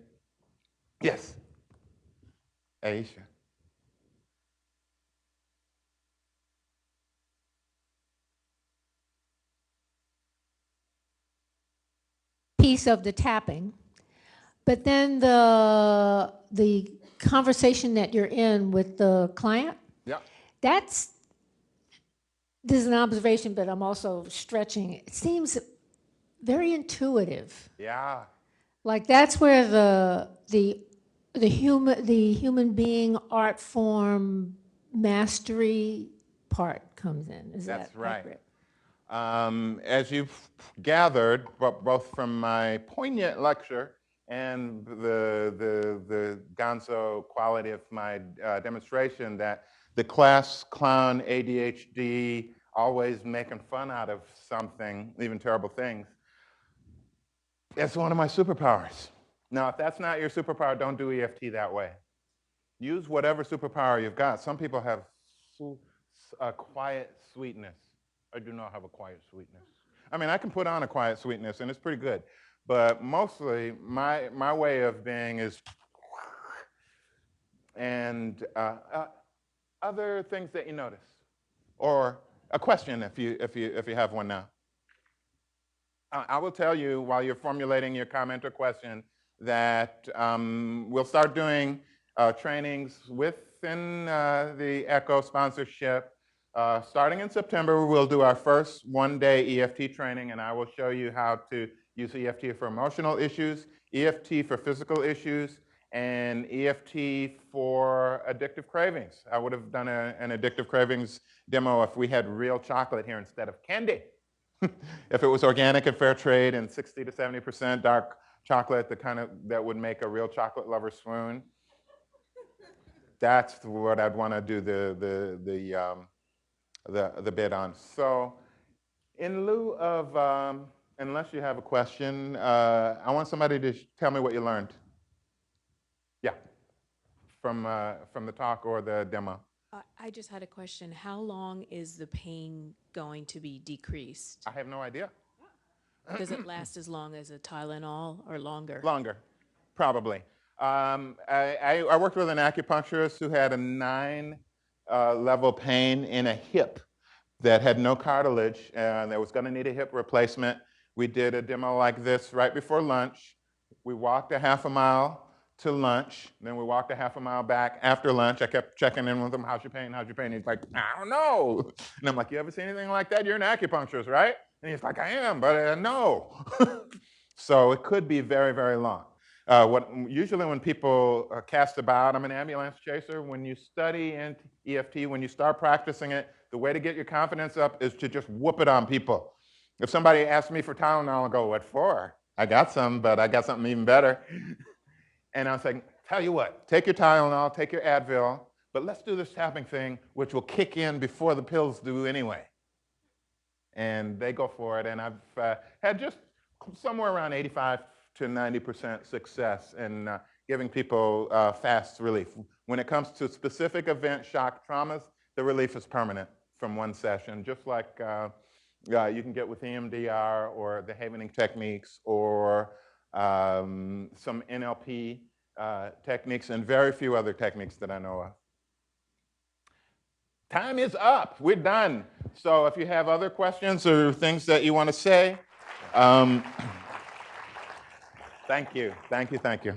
Yes, Aisha. Piece of the tapping, but then the conversation that you're in with the client, Yeah. this is an observation, but I'm also stretching. It seems very intuitive. Yeah. Like that's where the human being art form mastery part comes in. Is That's that right. accurate? As you've gathered, both from my poignant lecture and the gonzo quality of my demonstration, that the class clown ADHD, always making fun out of something, even terrible things, it's one of my superpowers. Now, if that's not your superpower, don't do EFT that way. Use whatever superpower you've got. Some people have a quiet sweetness. I do not have a quiet sweetness. I mean, I can put on a quiet sweetness, and it's pretty good. But mostly, my way of being is, and other things that you notice, or a question if you have one now. I will tell you while you're formulating your comment or question that we'll start doing trainings within the ECHO sponsorship. Starting in September, we'll do our first one-day EFT training, and I will show you how to use EFT for emotional issues, EFT for physical issues, and EFT for addictive cravings. I would have done an addictive cravings demo if we had real chocolate here instead of candy. If it was organic and fair trade and 60 to 70% dark chocolate, the kind of that would make a real chocolate lover swoon. That's what I'd want to do the bid on. So, in lieu of, unless you have a question, I want somebody to tell me what you learned. Yeah, from the talk or the demo. I just had a question. How long is the pain going to be decreased? I have no idea. Does it last as long as a Tylenol or longer? Longer, probably. I worked with an acupuncturist who had a 9-level pain in a hip that had no cartilage and that was going to need a hip replacement. We did a demo like this right before lunch. We walked a half a mile to lunch. Then we walked a half a mile back after lunch. I kept checking in with him. How's your pain? How's your pain? He's like, I don't know. And I'm like, you ever seen anything like that? You're an acupuncturist, right? And he's like, I am, but no. So it could be very, very long. Usually when people cast about, I'm an ambulance chaser. When you study EFT, when you start practicing it, the way to get your confidence up is to just whoop it on people. If somebody asks me for Tylenol, I'll go, what for? I got some, but I got something even better. And I was like, tell you what, take your Tylenol, take your Advil, but let's do this tapping thing, which will kick in before the pills do anyway. And they go for it, and I've had just somewhere around 85 to 90% success in giving people fast relief. When it comes to specific event shock traumas, the relief is permanent from one session, just like you can get with EMDR or the Havening techniques or some NLP techniques and very few other techniques that I know of. Time is up. We're done. So if you have other questions or things that you want to say, thank you. Thank you. Thank you.